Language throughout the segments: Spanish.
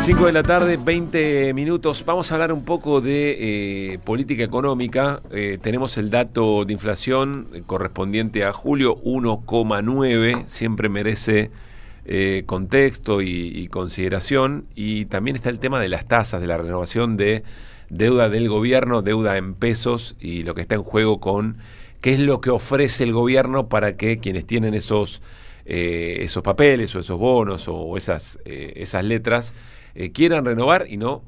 5 de la tarde, 20 minutos. Vamos a hablar un poco de política económica. Tenemos el dato de inflación correspondiente a julio, 1,9. Siempre merece contexto y consideración. Y también está el tema de las tasas, de la renovación de deuda del gobierno, deuda en pesos y lo que está en juego con qué es lo que ofrece el gobierno para que quienes tienen esos papeles o esos bonos o esas letras quieran renovar y no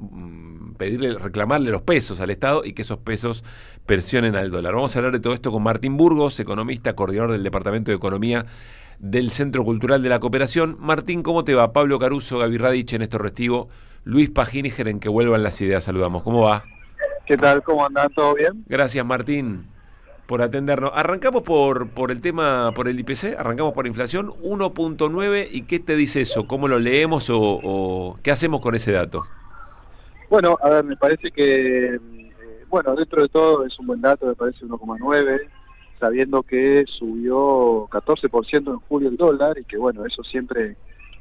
reclamarle los pesos al Estado y que esos pesos presionen al dólar. Vamos a hablar de todo esto con Martín Burgos, economista, coordinador del Departamento de Economía del Centro Cultural de la Cooperación. Martín, ¿cómo te va? Pablo Caruso, Gaby Radich, Néstor Restivo, Luis Pagíniger, en Que Vuelvan las Ideas. Saludamos. ¿Cómo va? ¿Qué tal? ¿Cómo andan? ¿Todo bien? Gracias, Martín, por atendernos. Arrancamos por el tema, por el IPC, arrancamos por inflación, 1,9. ¿Y qué te dice eso? ¿Cómo lo leemos o qué hacemos con ese dato? Bueno, a ver, me parece que, dentro de todo es un buen dato, me parece 1,9, sabiendo que subió 14% en julio el dólar y que, bueno, eso siempre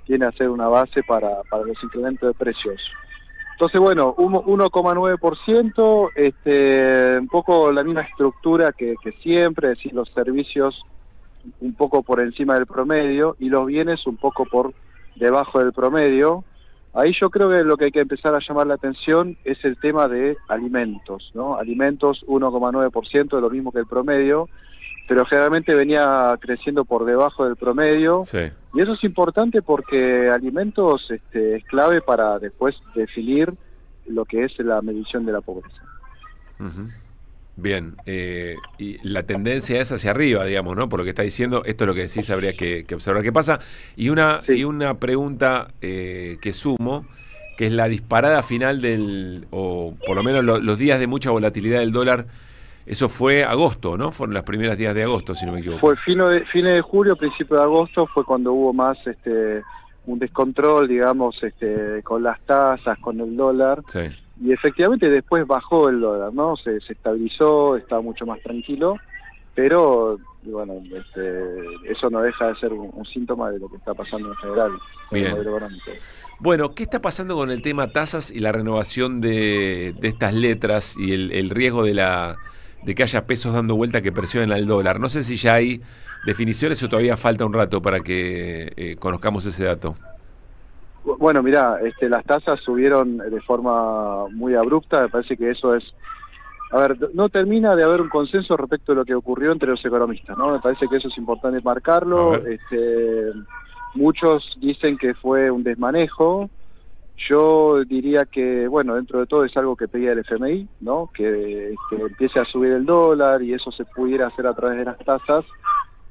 tiene a ser una base para los incrementos de precios. Entonces, bueno, 1,9%, un poco la misma estructura que siempre, es decir, los servicios un poco por encima del promedio y los bienes un poco por debajo del promedio. Ahí yo creo que lo que hay que empezar a llamar la atención es el tema de alimentos, ¿no? Alimentos 1,9%, de lo mismo que el promedio, pero generalmente venía creciendo por debajo del promedio. Sí. Y eso es importante porque alimentos es clave para después definir lo que es la medición de la pobreza. Uh-huh. Bien, y la tendencia es hacia arriba, digamos, ¿no? Por lo que está diciendo, esto es lo que decís, habría que observar qué pasa. Y una pregunta que sumo, que es la disparada final o por lo menos los días de mucha volatilidad del dólar. Eso fue agosto, ¿no? Fueron los primeros días de agosto, si no me equivoco. Fue fines de julio, principio de agosto, fue cuando hubo más un descontrol, digamos, con las tasas, con el dólar. Sí. Y efectivamente después bajó el dólar, ¿no? Se estabilizó, estaba mucho más tranquilo, pero bueno, eso no deja de ser un síntoma de lo que está pasando en general. Bien. Bueno, ¿qué está pasando con el tema tasas y la renovación de estas letras y el riesgo de que haya pesos dando vuelta que presionen al dólar? No sé si ya hay definiciones o todavía falta un rato para que conozcamos ese dato. Bueno, mirá, las tasas subieron de forma muy abrupta, me parece que eso es... A ver, no termina de haber un consenso respecto de lo que ocurrió entre los economistas, ¿no? Me parece que eso es importante marcarlo. Muchos dicen que fue un desmanejo. Yo diría que, bueno, dentro de todo es algo que pedía el FMI, ¿no? Que empiece a subir el dólar y eso se pudiera hacer a través de las tasas,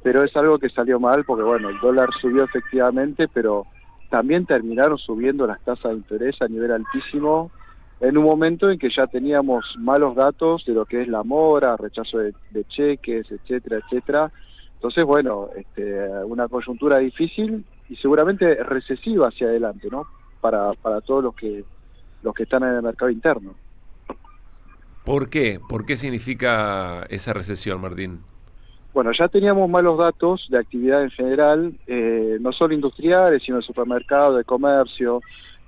pero es algo que salió mal porque, bueno, el dólar subió efectivamente, pero también terminaron subiendo las tasas de interés a nivel altísimo en un momento en que ya teníamos malos datos de lo que es la mora, rechazo de cheques, etcétera, etcétera. Entonces, bueno, una coyuntura difícil y seguramente recesiva hacia adelante, ¿no? Para todos los que están en el mercado interno. ¿Por qué? ¿Por qué significa esa recesión, Martín? Bueno, ya teníamos malos datos de actividad en general, no solo industriales, sino de supermercado, de comercio,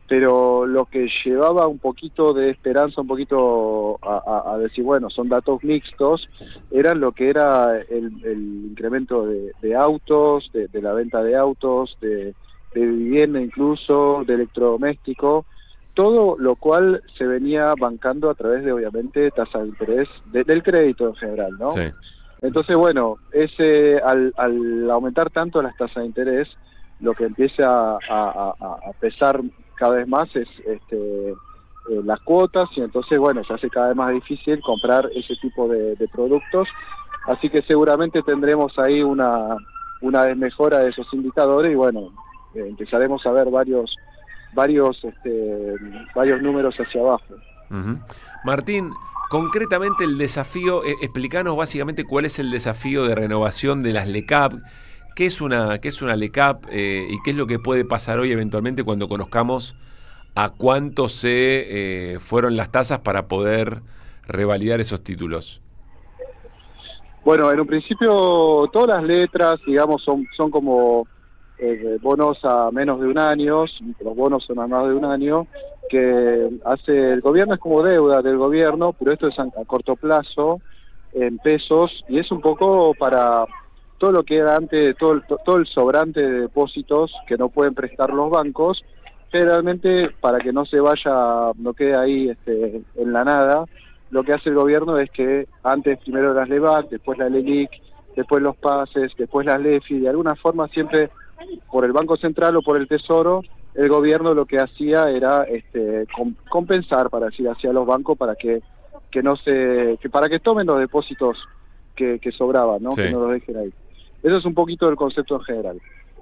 pero lo que llevaba un poquito de esperanza, un poquito a decir, bueno, son datos mixtos, eran lo que era el incremento de autos, de la venta de autos, de vivienda incluso, de electrodoméstico, todo lo cual se venía bancando a través de, obviamente, tasas de interés del crédito en general, ¿no? Sí. Entonces, bueno, al aumentar tanto las tasas de interés, lo que empieza a pesar cada vez más es las cuotas, y entonces, bueno, se hace cada vez más difícil comprar ese tipo de productos. Así que seguramente tendremos ahí una desmejora de esos indicadores y, bueno, empezaremos a ver varios números hacia abajo. Uh-huh. Martín, concretamente el desafío, explícanos básicamente cuál es el desafío de renovación de las LECAP, qué es una LECAP y qué es lo que puede pasar hoy eventualmente cuando conozcamos a cuánto se fueron las tasas para poder revalidar esos títulos. Bueno, en un principio todas las letras, digamos, son como bonos a menos de un año, los bonos son a más de un año, que hace el gobierno, es como deuda del gobierno, pero esto es a corto plazo, en pesos, y es un poco para todo lo que era antes, todo el sobrante de depósitos que no pueden prestar los bancos, generalmente para que no se vaya, no quede ahí en la nada. Lo que hace el gobierno es que antes primero las LEVAC, después la LELIC, después los pases, después las LEFI, de alguna forma siempre por el Banco Central o por el Tesoro, el gobierno lo que hacía era compensar, para decir así, a los bancos para que para que tomen los depósitos que sobraban, ¿no? Sí. Que no los dejen ahí. Eso es un poquito el concepto en general.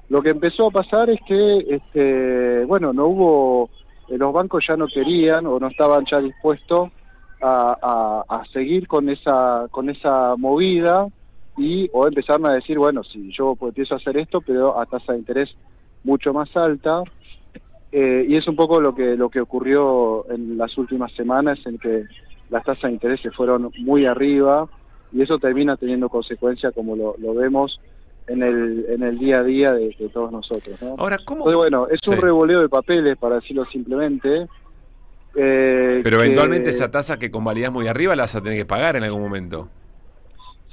Lo que empezó a pasar es que, bueno, no hubo, los bancos ya no querían o no estaban ya dispuestos a seguir con esa movida, o empezaron a decir, bueno, si yo empiezo a hacer esto, pero a tasa de interés mucho más alta, y es un poco lo que ocurrió en las últimas semanas, en que las tasas de interés se fueron muy arriba, y eso termina teniendo consecuencias como lo vemos en el día a día de todos nosotros, ¿no? Ahora, ¿cómo? Entonces, bueno, es un revoleo de papeles, para decirlo simplemente. Pero eventualmente esa tasa que convalidás muy arriba la vas a tener que pagar en algún momento.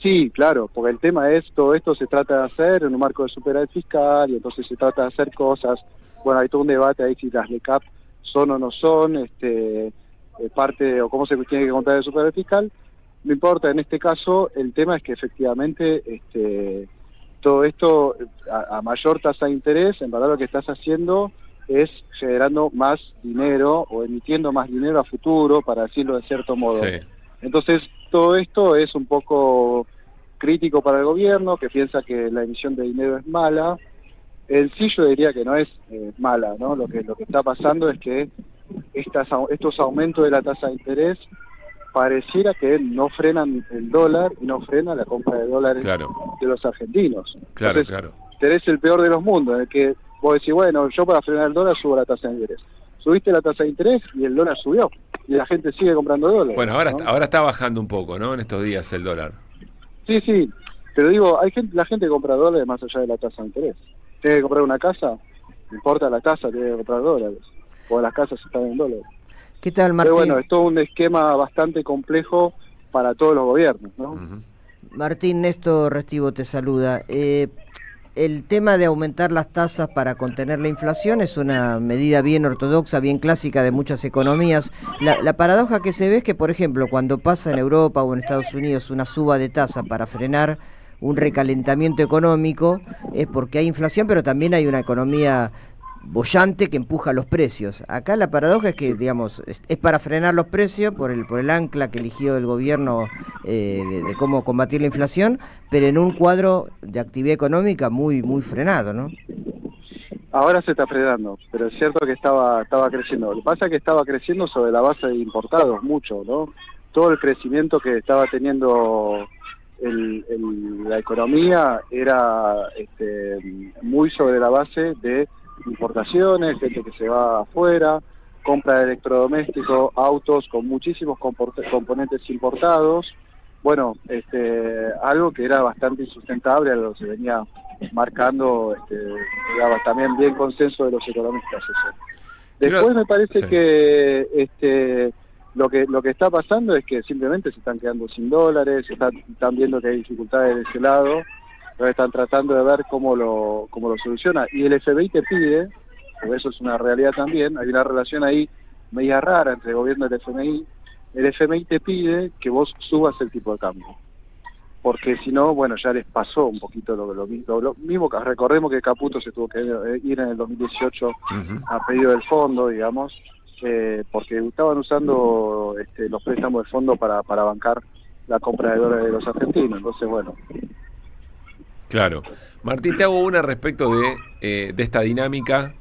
Sí, claro, porque el tema es, todo esto se trata de hacer en un marco de superávit fiscal, y entonces se trata de hacer cosas. Bueno, hay todo un debate ahí si las LECAP son o no son parte, o cómo se tiene que contar el superávit fiscal. No importa, en este caso el tema es que efectivamente todo esto a mayor tasa de interés, en verdad lo que estás haciendo es generando más dinero o emitiendo más dinero a futuro, para decirlo de cierto modo. Sí. Entonces todo esto es un poco crítico para el gobierno, que piensa que la emisión de dinero es mala. En sí yo diría que no es mala, ¿no? Lo que está pasando es que estos aumentos de la tasa de interés pareciera que no frenan el dólar y no frenan la compra de dólares de los argentinos. Claro, entonces, tenés el peor de los mundos, en el que vos decís, bueno, yo para frenar el dólar subo la tasa de interés. Subiste la tasa de interés y el dólar subió, y la gente sigue comprando dólares. Bueno, ahora está bajando un poco, ¿no? En estos días el dólar. Sí, pero digo, la gente compra dólares más allá de la tasa de interés. Tiene que comprar una casa, no importa la tasa, tiene que comprar dólares, porque las casas están en dólares. ¿Qué tal, Martín? Pero bueno, es todo un esquema bastante complejo para todos los gobiernos, ¿no? Uh-huh. Martín, Néstor Restivo te saluda. El tema de aumentar las tasas para contener la inflación es una medida bien ortodoxa, bien clásica de muchas economías. La paradoja que se ve es que, por ejemplo, cuando pasa en Europa o en Estados Unidos una suba de tasa para frenar un recalentamiento económico, es porque hay inflación, pero también hay una economía bollante que empuja los precios. Acá la paradoja es que, digamos, es para frenar los precios por el ancla que eligió el gobierno de cómo combatir la inflación, pero en un cuadro de actividad económica muy frenado, ¿no? Ahora se está frenando, pero es cierto que estaba creciendo. Lo que pasa es que estaba creciendo sobre la base de importados mucho, ¿no? Todo el crecimiento que estaba teniendo la economía era muy sobre la base de importaciones, gente que se va afuera, compra de electrodomésticos, autos con muchísimos componentes importados. Bueno, algo que era bastante insustentable, algo que se venía marcando, era también bien consenso de los economistas eso. Después me parece que lo que está pasando es que simplemente se están quedando sin dólares, están viendo que hay dificultades de ese lado. Entonces están tratando de ver cómo lo soluciona. Y el FMI te pide, porque eso es una realidad también, hay una relación ahí media rara entre el gobierno y el FMI te pide que vos subas el tipo de cambio. Porque si no, bueno, ya les pasó un poquito lo mismo. Recordemos que Caputo se tuvo que ir en el 2018 a pedido del fondo, digamos, porque estaban usando los préstamos del fondo para bancar la compra de dólares de los argentinos. Entonces, bueno... Claro. Martín, te hago una respecto de esta dinámica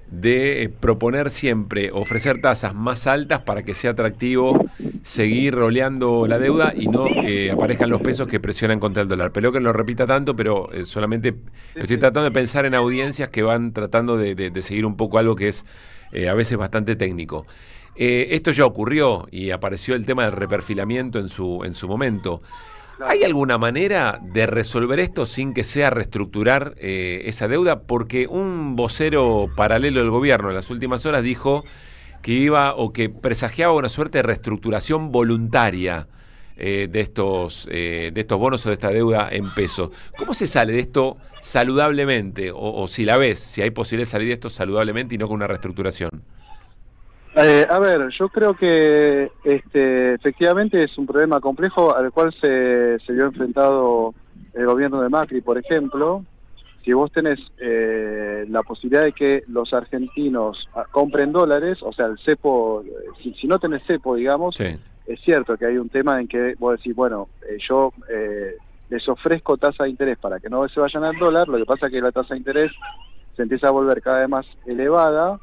de proponer siempre, ofrecer tasas más altas para que sea atractivo seguir roleando la deuda y no aparezcan los pesos que presionan contra el dólar. Pero que lo repita tanto, pero solamente estoy tratando de pensar en audiencias que van tratando de seguir un poco algo que es a veces bastante técnico. Esto ya ocurrió y apareció el tema del reperfilamiento en su momento. ¿Hay alguna manera de resolver esto sin que sea reestructurar esa deuda? Porque un vocero paralelo del gobierno en las últimas horas dijo que iba o que presagiaba una suerte de reestructuración voluntaria de estos bonos o de esta deuda en pesos. ¿Cómo se sale de esto saludablemente? O si la ves, si hay posibilidad de salir de esto saludablemente y no con una reestructuración. A ver, yo creo que efectivamente es un problema complejo al cual se vio enfrentado el gobierno de Macri, por ejemplo. Si vos tenés la posibilidad de que los argentinos compren dólares, o sea, el cepo, si no tenés cepo, digamos, Sí. Es cierto que hay un tema en que vos decís, bueno, yo les ofrezco tasa de interés para que no se vayan al dólar, lo que pasa es que la tasa de interés se empieza a volver cada vez más elevada.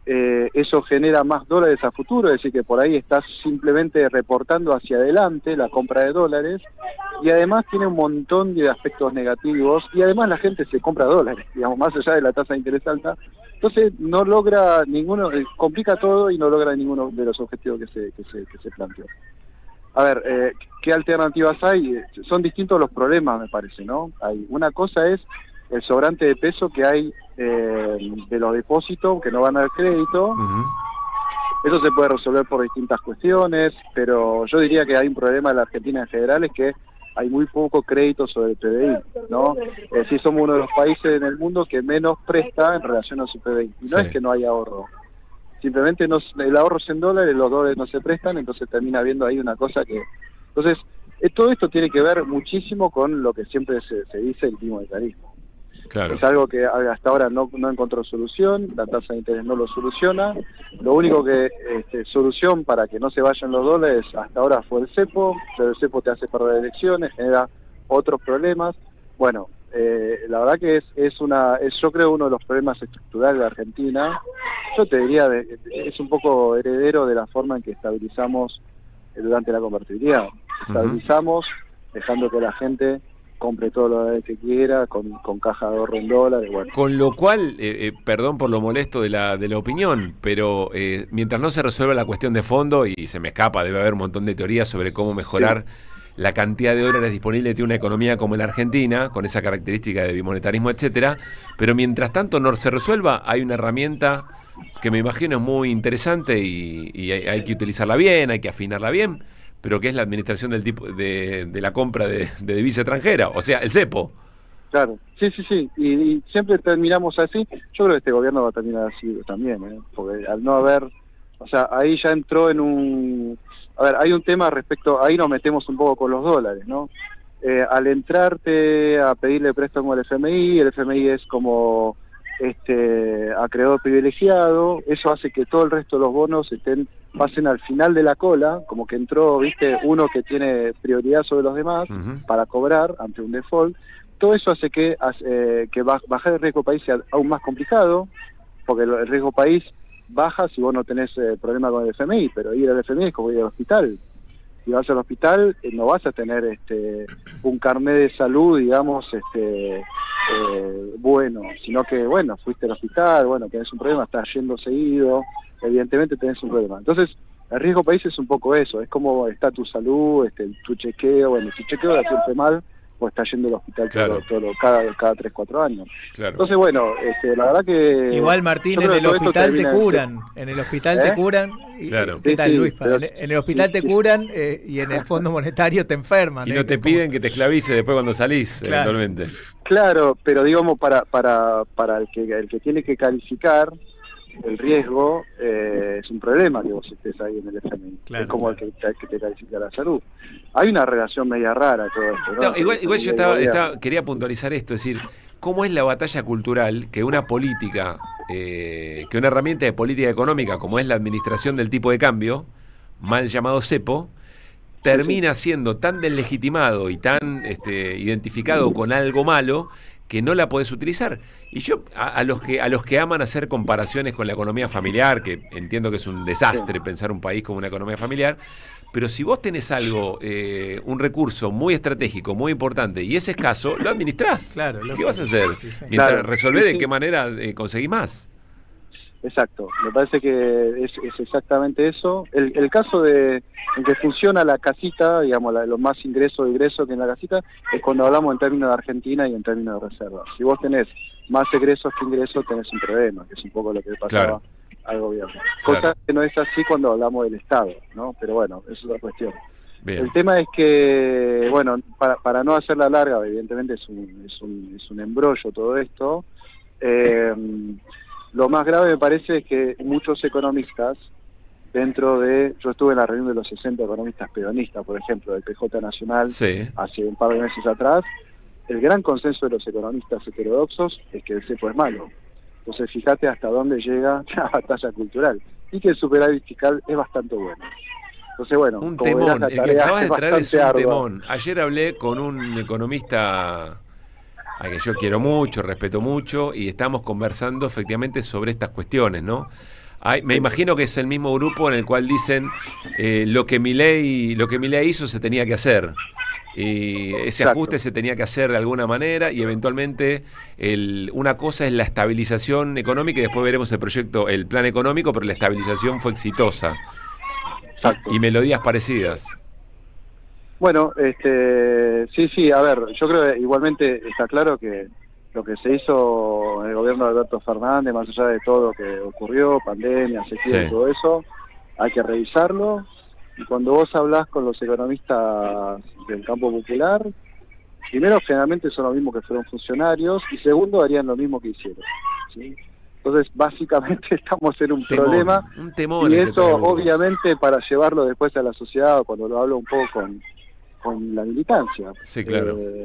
Eso genera más dólares a futuro, es decir que por ahí estás simplemente reportando hacia adelante la compra de dólares, y además tiene un montón de aspectos negativos, y además la gente se compra dólares, digamos, más allá de la tasa de interés alta. Entonces no logra ninguno, complica todo y no logra ninguno de los objetivos que se planteó. A ver, ¿qué alternativas hay? Son distintos los problemas, me parece, ¿no? Una cosa es el sobrante de peso que hay de los depósitos que no van al crédito. Uh-huh. Eso se puede resolver por distintas cuestiones, pero yo diría que hay un problema en la Argentina en general, es que hay muy poco crédito sobre el PBI, ¿no? Es decir, somos uno de los países en el mundo que menos presta en relación a su PBI. Y no Sí. es que no hay ahorro, simplemente el ahorro es en dólares, los dólares no se prestan, entonces termina habiendo ahí una cosa que... Entonces, todo esto tiene que ver muchísimo con lo que siempre se dice el bimonetarismo. Claro. Es algo que hasta ahora no encontró solución, la tasa de interés no lo soluciona. Lo único que solución para que no se vayan los dólares hasta ahora fue el cepo, pero el cepo te hace perder elecciones, genera otros problemas. Bueno, la verdad que es yo creo uno de los problemas estructurales de Argentina. Yo te diría, es un poco heredero de la forma en que estabilizamos durante la convertibilidad. Estabilizamos dejando que la gente compre todo lo que quiera, con caja de ahorro en dólares. Bueno. Con lo cual, perdón por lo molesto de la opinión, pero mientras no se resuelva la cuestión de fondo, y se me escapa, debe haber un montón de teorías sobre cómo mejorar la cantidad de dólares disponibles que tiene una economía como la Argentina, con esa característica de bimonetarismo, etcétera, pero mientras tanto no se resuelva, hay una herramienta que me imagino es muy interesante y hay que utilizarla bien, hay que afinarla bien, pero que es la administración del tipo de la compra de divisa extranjera, o sea, el cepo. Claro, sí, y siempre terminamos así. Yo creo que este gobierno va a terminar así también, porque al no haber, o sea, ahí ya entró en un... A ver, hay un tema respecto, ahí nos metemos un poco con los dólares, ¿no? Al entrarte a pedirle préstamo al FMI, el FMI es como acreedor privilegiado, eso hace que todo el resto de los bonos pasen al final de la cola, como que entró, viste, uno que tiene prioridad sobre los demás para cobrar ante un default. Todo eso hace que bajar el riesgo país sea aún más complicado, porque el riesgo país baja si vos no tenés problema con el FMI, pero ir al FMI es como ir al hospital. Si vas al hospital no vas a tener un carnet de salud, digamos, bueno, sino que, bueno, fuiste al hospital, bueno, tenés un problema, estás yendo seguido, evidentemente tenés un problema. Entonces, el riesgo país es un poco eso, es como está tu salud, tu chequeo, bueno, si chequeo la siempre mal, o está yendo al hospital cada 3, 4 años. Claro. Entonces, bueno, la verdad que... Igual, Martín, en el hospital te curan, en el hospital te curan. Claro. ¿Qué tal, Luis? En el hospital te curan y en el Fondo Monetario te enferman. Y no te piden que te esclavices después cuando salís, eventualmente. Claro, pero digamos, para el que tiene que calificar el riesgo, es un problema que vos estés ahí en el FMI. Claro, es como el que te califica la salud. Hay una relación media rara todo esto, ¿no? No, igual yo quería puntualizar esto, es decir, ¿cómo es la batalla cultural que una política, que una herramienta de política económica como es la administración del tipo de cambio, mal llamado cepo, termina siendo tan deslegitimado y tan identificado con algo malo que no la podés utilizar? Y yo, a los que aman hacer comparaciones con la economía familiar, que entiendo que es un desastre pensar un país como una economía familiar, pero si vos tenés algo, un recurso muy estratégico, muy importante, y es escaso, lo administrás. Claro, ¿Qué vas a hacer? Mientras resolvés de qué manera conseguís más. Exacto, me parece que es exactamente eso. El caso en que funciona la casita, digamos, lo más ingreso e egreso que en la casita, es cuando hablamos en términos de Argentina y en términos de reservas. Si vos tenés más egresos que ingresos, tenés un problema, que es un poco lo que pasaba al gobierno. Cosa que no es así cuando hablamos del Estado, ¿no? Pero bueno, eso es otra cuestión. Bien. El tema es que, bueno, para no hacerla larga, evidentemente es un embrollo todo esto. Lo más grave me parece es que muchos economistas, yo estuve en la reunión de los 60 economistas peronistas, por ejemplo, del PJ Nacional, hace un par de meses atrás, el gran consenso de los economistas heterodoxos es que el cepo es malo. Entonces fíjate hasta dónde llega la batalla cultural, y que el superávit fiscal es bastante bueno. Entonces, bueno, un temón, el que acabas de traer es un temón. Ayer hablé con un economista a que yo quiero mucho, respeto mucho, y estamos conversando efectivamente sobre estas cuestiones, ¿no? Me imagino que es el mismo grupo en el cual dicen lo que Milei hizo se tenía que hacer. Y ese ajuste se tenía que hacer de alguna manera, y eventualmente una cosa es la estabilización económica, y después veremos el plan económico, pero la estabilización fue exitosa. Y melodías parecidas. Bueno, sí, a ver, yo creo que igualmente está claro que lo que se hizo en el gobierno de Alberto Fernández, más allá de todo lo que ocurrió, pandemia, sequía y todo eso, hay que revisarlo. Y cuando vos hablás con los economistas del campo popular, primero, generalmente son los mismos que fueron funcionarios, y segundo, harían lo mismo que hicieron, ¿sí? Entonces, básicamente estamos en un problema, y eso, obviamente, para llevarlo después a la sociedad, cuando lo hablo un poco con la militancia,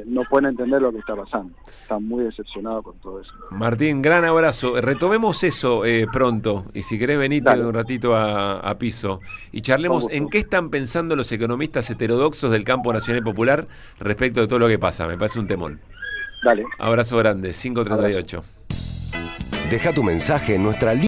no pueden entender lo que está pasando. Están muy decepcionados con todo eso. Martín, gran abrazo. Retomemos eso pronto, y si querés venite un ratito a Piso y charlemos en qué están pensando los economistas heterodoxos del campo nacional y popular respecto de todo lo que pasa. Me parece un temón. Dale. Abrazo grande, 5:38. Deja tu mensaje en nuestra línea.